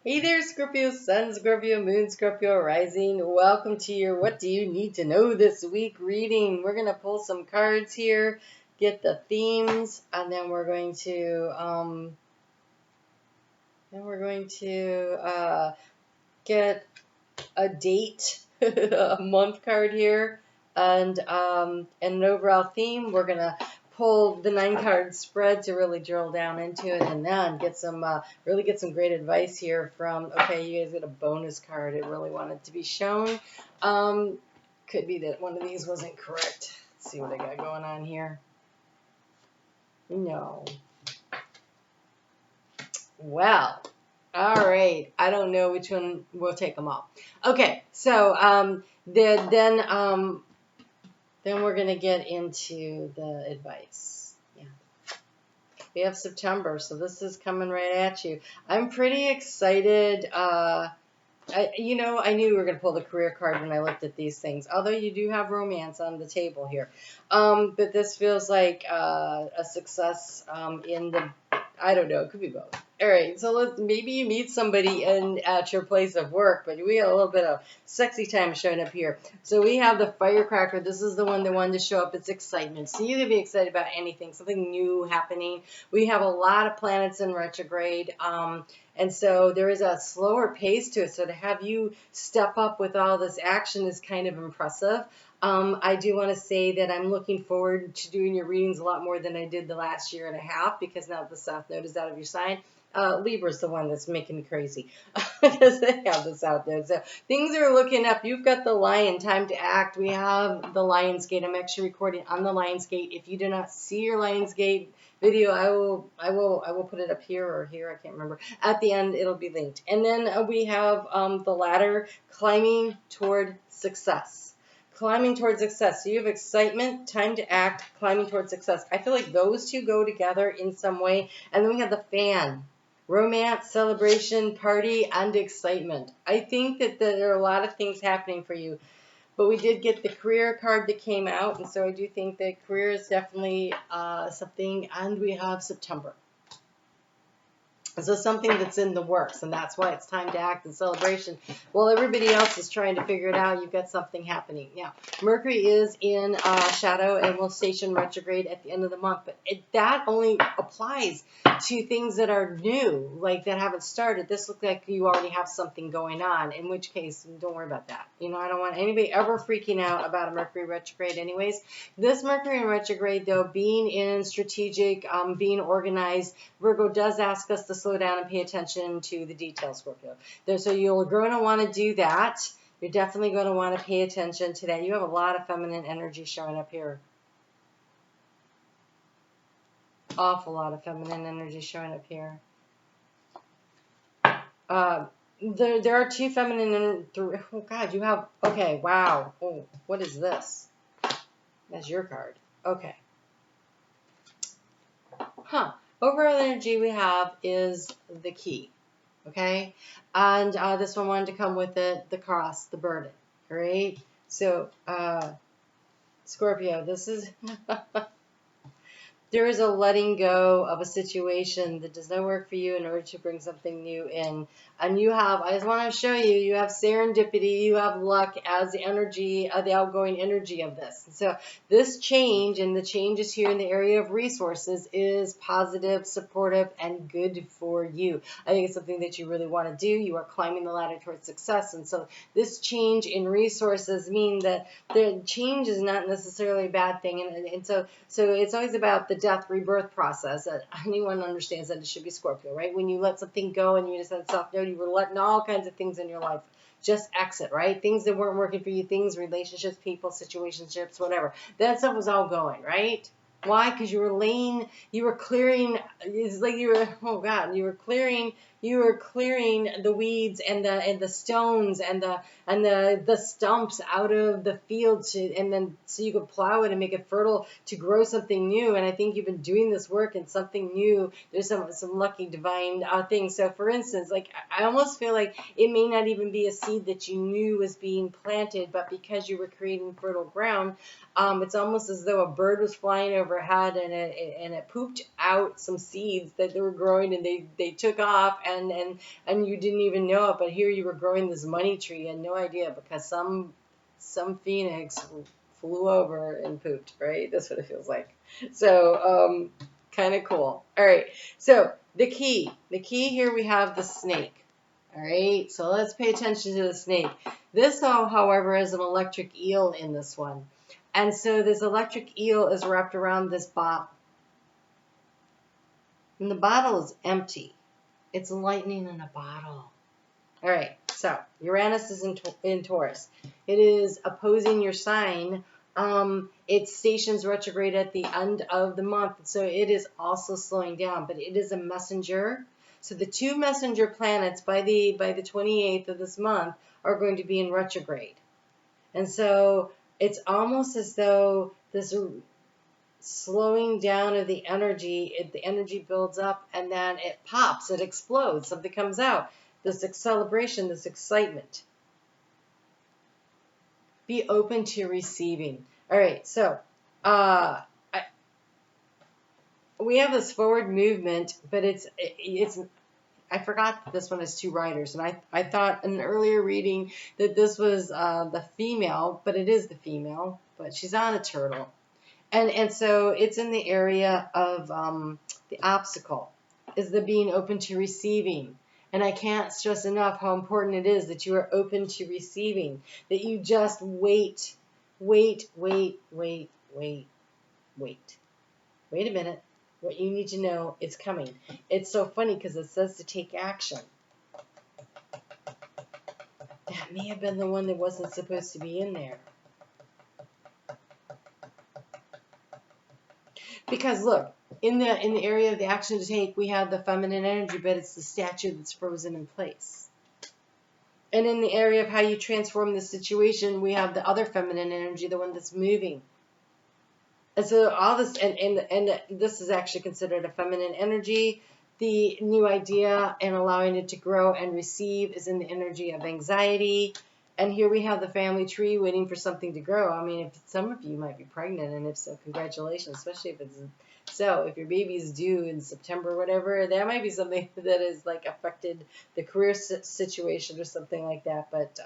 Hey there, Scorpio Sun, Scorpio Moon, Scorpio Rising. Welcome to your What Do You Need to Know This Week reading. We're going to pull some cards here, get the themes, and then we're going to get a date, a month card here, and an overall theme. We're going to pull the 9 card spread to really drill down into it, and then get some really get some great advice here from. Okay, you guys get a bonus card. It really wanted to be shown. Could be that one of these wasn't correct. Let's see what I got going on here. No. Well, all right. I don't know which one. We'll take them all. Okay. So then we're gonna get into the advice. Yeah. We have September, so this is coming right at you. I'm pretty excited. I knew we were going to pull the career card when I looked at these things, although you do have romance on the table here. But this feels like a success in the, I don't know, it could be both. All right, so maybe you meet somebody at your place of work, but we have a little bit of sexy time showing up here. So we have the firecracker. This is the one that wanted to show up. It's excitement. So you can be excited about anything, something new happening. We have a lot of planets in retrograde. And so there is a slower pace to it. So to have you step up with all this action is kind of impressive. I do want to say that I'm looking forward to doing your readings a lot more than I did the last year and a half, because now the South Node is out of your sign. Libra's the one that's making me crazy because they have the South Node. So things are looking up. You've got the Lion, time to act. We have the Lionsgate. I'm actually recording on the Lionsgate. If you do not see your Lionsgate video, I will put it up here or here. I can't remember. At the end, it'll be linked. And then we have the ladder, climbing toward success. Climbing towards success. So you have excitement, time to act, climbing towards success. I feel like those two go together in some way. And then we have the fan. Romance, celebration, party, and excitement. I think that there are a lot of things happening for you. But we did get the career card that came out, and so I do think that career is definitely something, and we have September. So something that's in the works, and that's why it's time to act in celebration. While everybody else is trying to figure it out, you've got something happening. Now, Mercury is in shadow and will station retrograde at the end of the month, but that only applies to things that are new, like that haven't started. This looks like you already have something going on, in which case, don't worry about that. I don't want anybody ever freaking out about a Mercury retrograde anyways. This Mercury in retrograde, though, being in strategic, being organized, Virgo does ask us to slow down and pay attention to the details, Scorpio. So you're going to want to do that. You're definitely going to want to pay attention to that. You have a lot of feminine energy showing up here. Awful lot of feminine energy showing up here. There are 2 feminine and oh God, you have, okay, wow. Oh, what is this? That's your card. Okay. Huh. Overall energy we have is the key, okay? And this one wanted to come with it, the cross, the burden, all right? So, Scorpio, this is, there is a letting go of a situation that does not work for you in order to bring something new in. And you have, I just want to show you, you have serendipity, you have luck as the energy, the outgoing energy of this. So this change, and the changes here in the area of resources, is positive, supportive, and good for you. I think it's something that you really want to do. You are climbing the ladder towards success. And so this change in resources mean that the change is not necessarily a bad thing. And so it's always about the death rebirth process. Anyone understands that it should be Scorpio, right? When you let something go and you just had self-know, you were letting all kinds of things in your life just exit, right? Things that weren't working for you, things, relationships, people, situationships, whatever. That stuff was all going, right? Why? Because you were clearing, it's like you were, oh God, you were clearing the weeds and the stones and the stumps out of the field and then so you could plow it and make it fertile to grow something new. And I think you've been doing this work and something new. There's some lucky divine things. So for instance, like I almost feel like it may not even be a seed that you knew was being planted, but because you were creating fertile ground, It's almost as though a bird was flying overhead and it pooped out some seeds that they were growing, and they took off, and you didn't even know it. But here you were growing this money tree, you had no idea, because some phoenix flew over and pooped, right? That's what it feels like. So, kind of cool. All right. So the key here, we have the snake. All right. So let's pay attention to the snake. This, however, is an electric eel in this one. And so this electric eel is wrapped around this bottle. And the bottle is empty. It's lightning in a bottle. All right. So Uranus is in Taurus. It is opposing your sign. It stations retrograde at the end of the month. So it is also slowing down, but it is a messenger. So the two messenger planets by the 28th of this month are going to be in retrograde. And so it's almost as though this slowing down of the energy builds up, and then it pops, it explodes, something comes out. This celebration, this excitement. Be open to receiving. All right, so we have this forward movement, but it's I forgot that this one has two riders, and I thought in an earlier reading that this was the female, but it is the female, but she's on a turtle. And so it's in the area of the obstacle, is the being open to receiving. And I can't stress enough how important it is that you are open to receiving, that you just wait. Wait a minute. What you need to know is coming. It's so funny because it says to take action. That may have been the one that wasn't supposed to be in there. Because look, in the area of the action to take, we have the feminine energy, but it's the statue that's frozen in place. And in the area of how you transform the situation, we have the other feminine energy, the one that's moving. And so all this, and this is actually considered a feminine energy. The new idea and allowing it to grow and receive is in the energy of anxiety. And here we have the family tree waiting for something to grow. I mean, if some of you might be pregnant, and if so, congratulations, especially if it's so. If your baby is due in September or whatever, that might be something that is like affected the career situation or something like that. But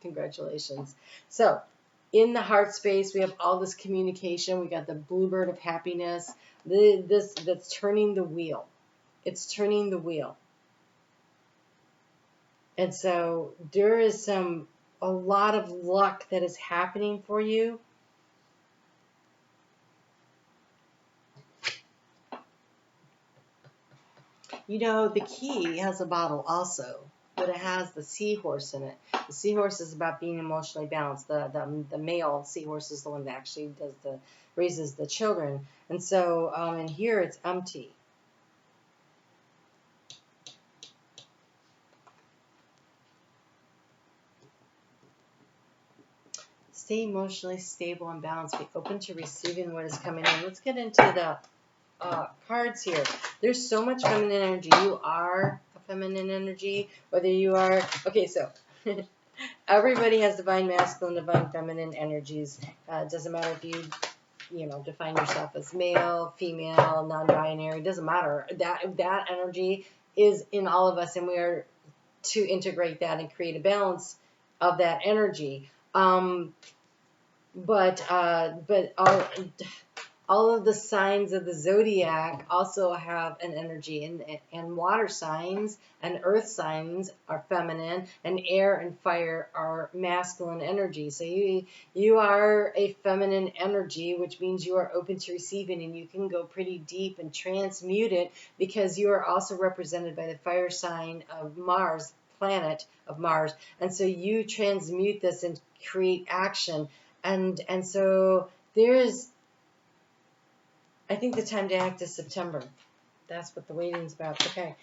congratulations. So in the heart space, we have all this communication. We got the bluebird of happiness. That's turning the wheel. It's turning the wheel. And so there is a lot of luck that is happening for you. You know, the key has a bottle also, but it has the seahorse in it. The seahorse is about being emotionally balanced. The male seahorse is the one that actually raises the children. And so in here it's empty. Stay emotionally stable and balanced. Be open to receiving what is coming in. Let's get into the cards here. There's so much feminine energy. You are a feminine energy. Whether you are... Okay, so... everybody has divine masculine, divine feminine energies. It doesn't matter if you define yourself as male, female, non-binary. It doesn't matter. That energy is in all of us, and we are to integrate that and create a balance of that energy. But all of the signs of the zodiac also have an energy, and water signs and earth signs are feminine, and air and fire are masculine energy. So you are a feminine energy, which means you are open to receiving, and you can go pretty deep and transmute it, because you are also represented by the fire sign of Mars, planet of Mars, and so you transmute this and create action, and so there is... I think the time to act is September. That's what the waiting's about. Okay.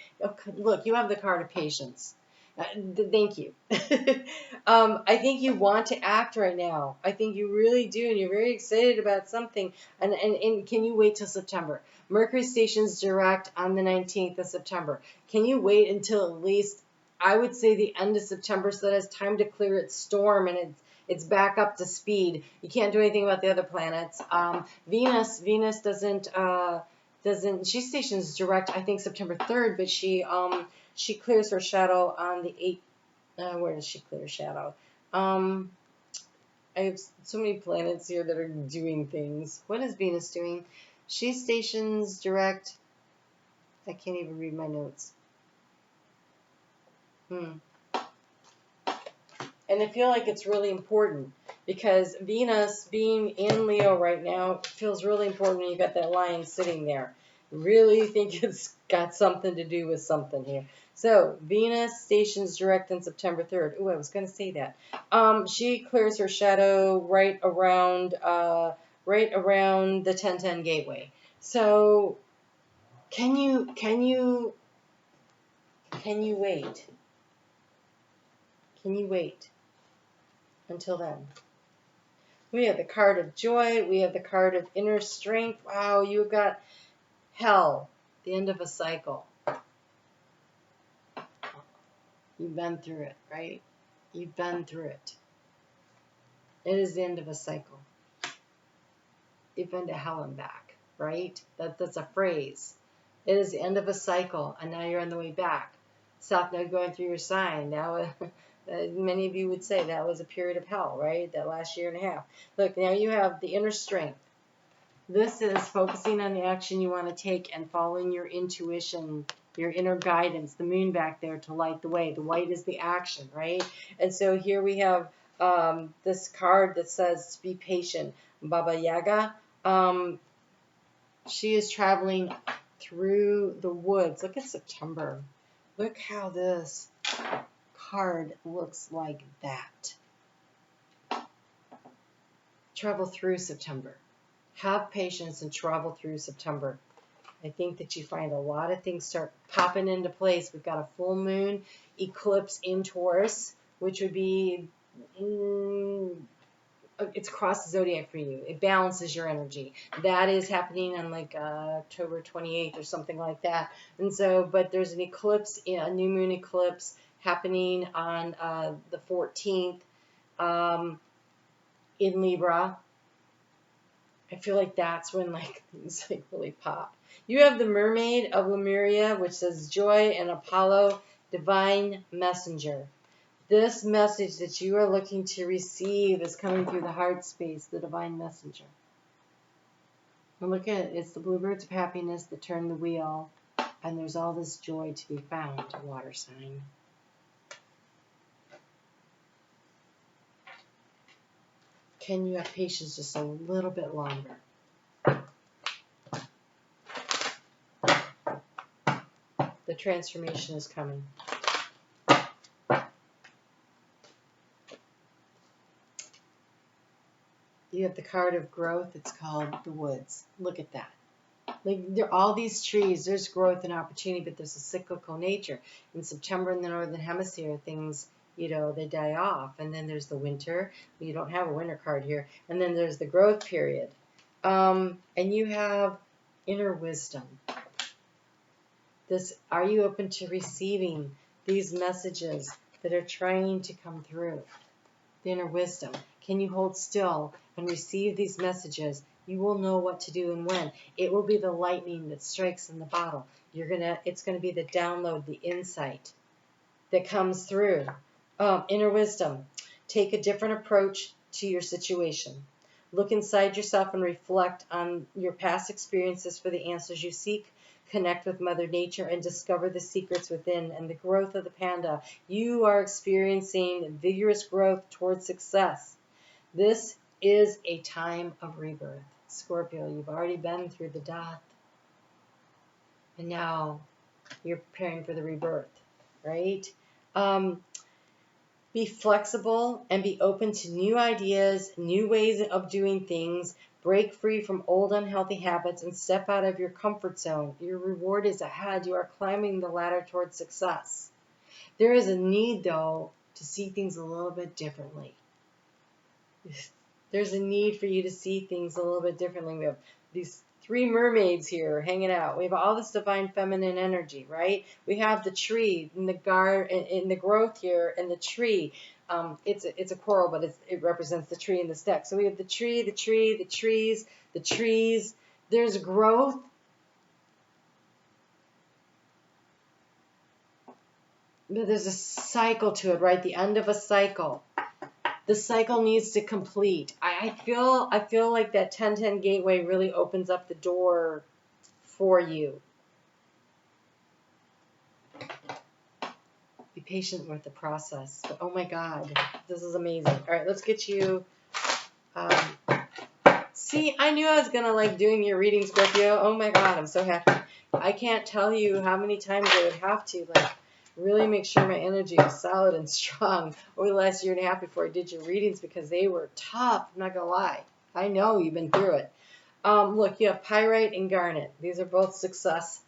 Look, you have the card of patience. Thank you. I think you want to act right now. I think you really do, and you're very excited about something. And can you wait till September? Mercury stations direct on the 19th of September. Can you wait until at least, I would say, the end of September, so that it's time to clear its storm, and It's back up to speed. You can't do anything about the other planets. Venus doesn't, she stations direct, I think, September 3rd, but she clears her shadow on the 8th. Where does she clear her shadow? I have so many planets here that are doing things. What is Venus doing? She stations direct. I can't even read my notes. And I feel like it's really important because Venus being in Leo right now feels really important when you've got that lion sitting there. Really think it's got something to do with something here. So Venus stations direct on September 3rd. Oh, I was going to say that. She clears her shadow right around the 1010 gateway. So can you wait? Can you wait until then? We have the card of joy. We have the card of inner strength. Wow, you've got HEL, the end of a cycle. You've been through it, right? You've been through it. It is the end of a cycle. You've been to hell and back, right? That's a phrase. It is the end of a cycle, and now you're on the way back. South Node going through your sign. Now, many of you would say that was a period of hell, right? That last year and a half. Look, now you have the inner strength. This is focusing on the action you want to take and following your intuition, your inner guidance, the moon back there to light the way. The white is the action, right? And so here we have this card that says, be patient. Baba Yaga, she is traveling through the woods. Look at September. Look how this card looks like that. Travel through September. Have patience and travel through September. I think that you find a lot of things start popping into place. We've got a full moon eclipse in Taurus, which would be, it's across the zodiac for you. It balances your energy. That is happening on like October 28th or something like that. And so, but there's an eclipse, a new moon eclipse happening on the 14th in Libra. I feel like that's when like things like really pop. You have the Mermaid of Lemuria, which says joy and Apollo, divine messenger. This message that you are looking to receive is coming through the heart space, the divine messenger. And look at it. It's the bluebirds of happiness that turn the wheel, and there's all this joy to be found, water sign. Can you have patience just a little bit longer? The transformation is coming. You have the card of growth. It's called the woods. Look at that. Like there are all these trees. There's growth and opportunity, but there's a cyclical nature. In September in the northern hemisphere, things, you know, they die off, and then there's the winter. You don't have a winter card here, and then there's the growth period. And you have inner wisdom. Are you open to receiving these messages that are trying to come through? The inner wisdom. Can you hold still and receive these messages? You will know what to do and when. It will be the lightning that strikes in the bottle. It's gonna be the download, the insight that comes through. Inner wisdom. Take a different approach to your situation. Look inside yourself and reflect on your past experiences for the answers you seek. Connect with Mother Nature and discover the secrets within and the growth of the panda. You are experiencing vigorous growth towards success. This is a time of rebirth. Scorpio, you've already been through the death. And now you're preparing for the rebirth, right? Be flexible and be open to new ideas, new ways of doing things. Break free from old unhealthy habits and step out of your comfort zone. Your reward is ahead. You are climbing the ladder towards success. There is a need, though, to see things a little bit differently. There's a need for you to see things a little bit differently. We have these 3 mermaids here hanging out. We have all this divine feminine energy, right? We have the tree and the growth here and the tree. it's a coral, but it represents the tree and the stick. So we have the tree, the tree, the trees, the trees. There's growth. But there's a cycle to it, right? The end of a cycle. The cycle needs to complete. I feel like that 1010 gateway really opens up the door for you. Be patient with the process. But oh my God, this is amazing. All right, let's get you. See, I knew I was gonna like doing your reading, Scorpio. Oh my God, I'm so happy. I can't tell you how many times I would have to like really make sure my energy is solid and strong over the last year and a half before I did your readings, because they were tough. I'm not gonna lie. I know you've been through it. Look, you have pyrite and garnet. These are both success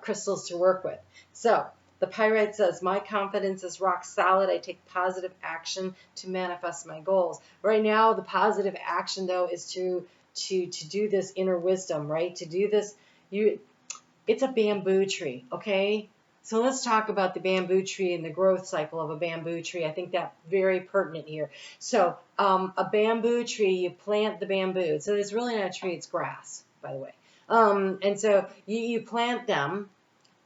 crystals to work with. So the pyrite says, my confidence is rock solid. I take positive action to manifest my goals. Right now, the positive action, though, is to do this inner wisdom, right? To do this, it's a bamboo tree, okay? So let's talk about the bamboo tree and the growth cycle of a bamboo tree. I think that's very pertinent here. So a bamboo tree, you plant the bamboo. So it's really not a tree, it's grass, by the way. And so you plant them,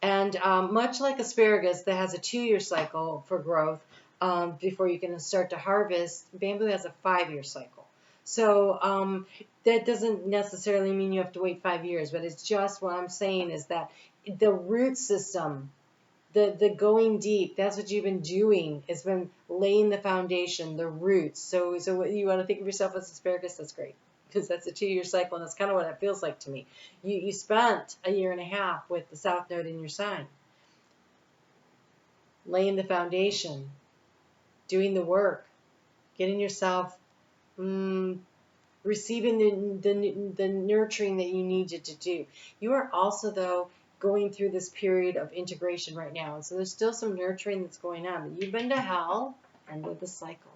and much like asparagus that has a 2-year cycle for growth before you can start to harvest, bamboo has a 5-year cycle. So that doesn't necessarily mean you have to wait 5 years, but it's just what I'm saying is that the root system, the going deep, that's what you've been doing. It's been laying the foundation, the roots. So what you want to think of yourself as asparagus, that's great, because that's a 2-year cycle, and that's kind of what it feels like to me. You spent a year and a half with the South Node in your sign, laying the foundation, doing the work, getting yourself receiving the nurturing that you needed to do. You are also, though, going through this period of integration right now. And so there's still some nurturing that's going on. But you've been to hell, and with the cycle,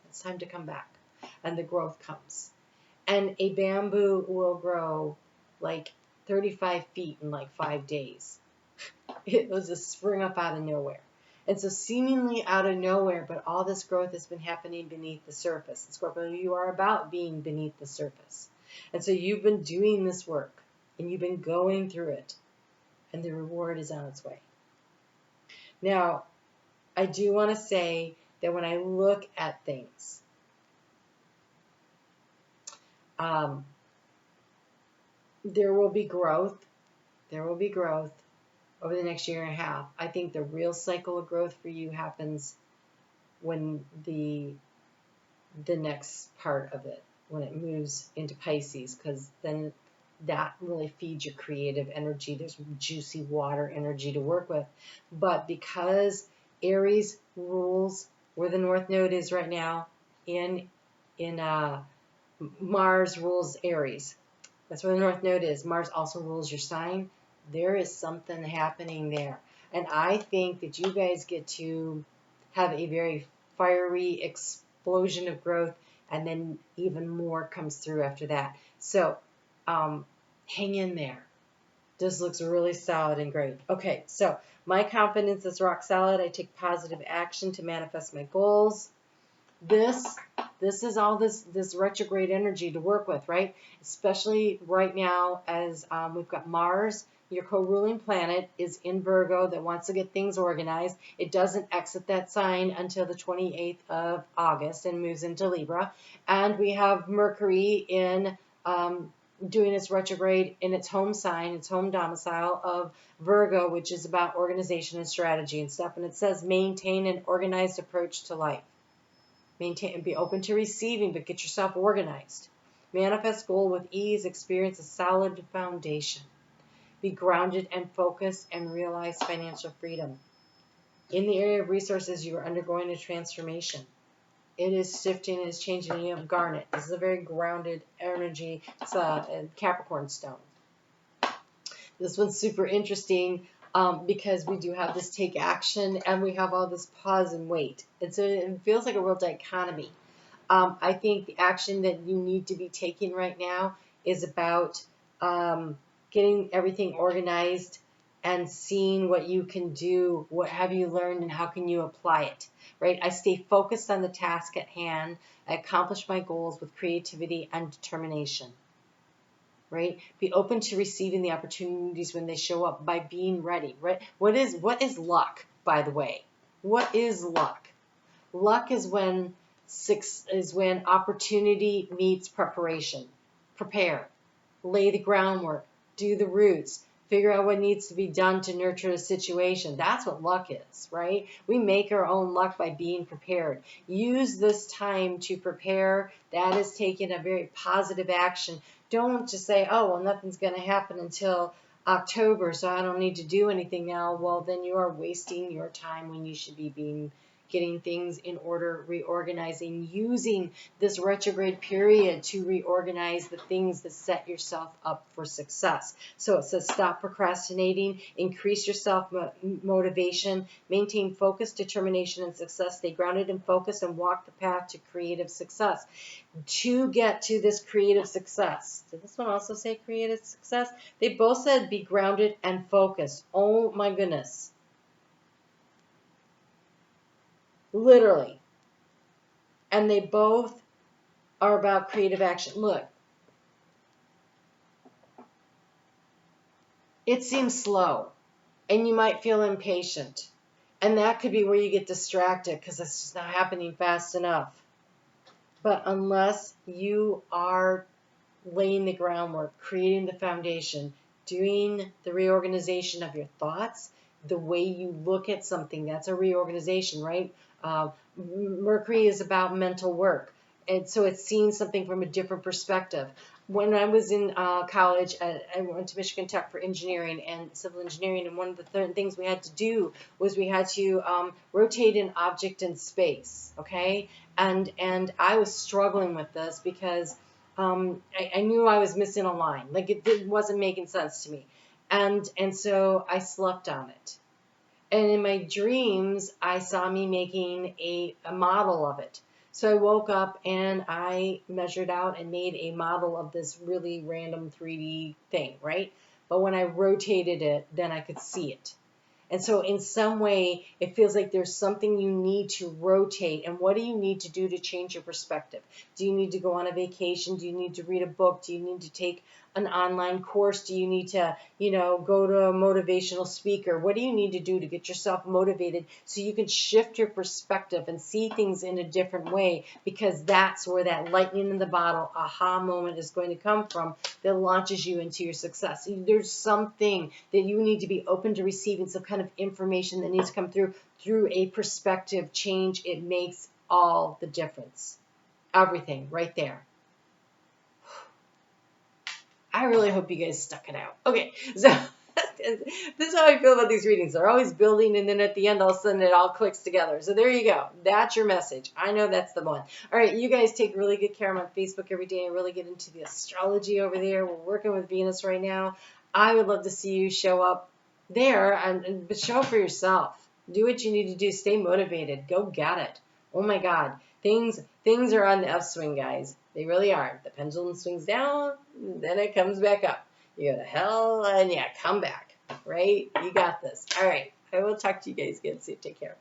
it's time to come back. And the growth comes. And a bamboo will grow like 35 feet in like 5 days. It was a spring up out of nowhere. And so seemingly out of nowhere, but all this growth has been happening beneath the surface. And Scorpio, you are about being beneath the surface. And so you've been doing this work, and you've been going through it, and the reward is on its way. Now, I do want to say that when I look at things, there will be growth. There will be growth over the next year and a half. I think the real cycle of growth for you happens when the next part of it, when it moves into Pisces, because then that really feeds your creative energy. There's juicy water energy to work with. But because Aries rules where the North Node is right now, Mars rules Aries. That's where the North Node is. Mars also rules your sign. There is something happening there. And I think that you guys get to have a very fiery explosion of growth, and then even more comes through after that. So hang in there. This looks really solid and great. Okay, so my confidence is rock solid. I take positive action to manifest my goals. This is all this retrograde energy to work with, right? Especially right now as we've got Mars, your co-ruling planet, is in Virgo that wants to get things organized. It doesn't exit that sign until the 28th of August and moves into Libra. And we have Mercury in doing its retrograde in its home sign, its home domicile of Virgo, which is about organization and strategy and stuff. And it says maintain an organized approach to life. Maintain and be open to receiving, but get yourself organized. Manifest goal with ease, experience a solid foundation. Be grounded and focused and realize financial freedom. In the area of resources, you are undergoing a transformation. It is shifting, it is changing, and you have garnet. This is a very grounded energy. It's a Capricorn stone. This one's super interesting because we do have this take action, and we have all this pause and wait. And so it feels like a real dichotomy. I think the action that you need to be taking right now is about getting everything organized and seeing what you can do, what have you learned, and how can you apply it, right? I stay focused on the task at hand. I accomplish my goals with creativity and determination, right? Be open to receiving the opportunities when they show up by being ready, right? What is luck, by the way? What is luck? Luck is when opportunity meets preparation. Prepare, lay the groundwork, do the roots, figure out what needs to be done to nurture a situation. That's what luck is, right? We make our own luck by being prepared. Use this time to prepare. That is taking a very positive action. Don't just say, oh, well, nothing's going to happen until October, so I don't need to do anything now. Well, then you are wasting your time when you should be getting things in order, reorganizing, using this retrograde period to reorganize the things that set yourself up for success. So it says stop procrastinating, increase your self-motivation, maintain focus, determination, and success. Stay grounded and focused and walk the path to creative success. To get to this creative success. Did this one also say creative success? They both said be grounded and focused. Oh my goodness. Literally. And they both are about creative action. Look, it seems slow, and you might feel impatient. And that could be where you get distracted because it's just not happening fast enough. But unless you are laying the groundwork, creating the foundation, doing the reorganization of your thoughts, the way you look at something, that's a reorganization, right? Mercury is about mental work. And so it's seeing something from a different perspective. When I was in college, I went to Michigan Tech for engineering and civil engineering, and one of the things we had to do was we had to rotate an object in space, okay? And I was struggling with this because I knew I was missing a line. Like it wasn't making sense to me. And so I slept on it. And in my dreams, I saw me making a model of it. So I woke up and I measured out and made a model of this really random 3D thing, right? But when I rotated it, then I could see it. And so in some way, it feels like there's something you need to rotate. And what do you need to do to change your perspective? Do you need to go on a vacation? Do you need to read a book? Do you need to take an online course? Do you need to, go to a motivational speaker? What do you need to do to get yourself motivated so you can shift your perspective and see things in a different way? Because that's where that lightning in the bottle aha moment is going to come from that launches you into your success. There's something that you need to be open to receiving, some kind of information that needs to come through a perspective change. It makes all the difference. Everything right there. I really hope you guys stuck it out. Okay, so this is how I feel about these readings. They're always building, and then at the end, all of a sudden, it all clicks together. So there you go. That's your message. I know that's the one. All right, you guys take really good care. I'm on Facebook every day. I really get into the astrology over there. We're working with Venus right now. I would love to see you show up there, but show up for yourself. Do what you need to do. Stay motivated. Go get it. Oh my God. Things are on the upswing, guys. They really are. The pendulum swings down, then it comes back up. You go to hell, and yeah, come back, right? You got this. All right. I will talk to you guys again soon. Take care.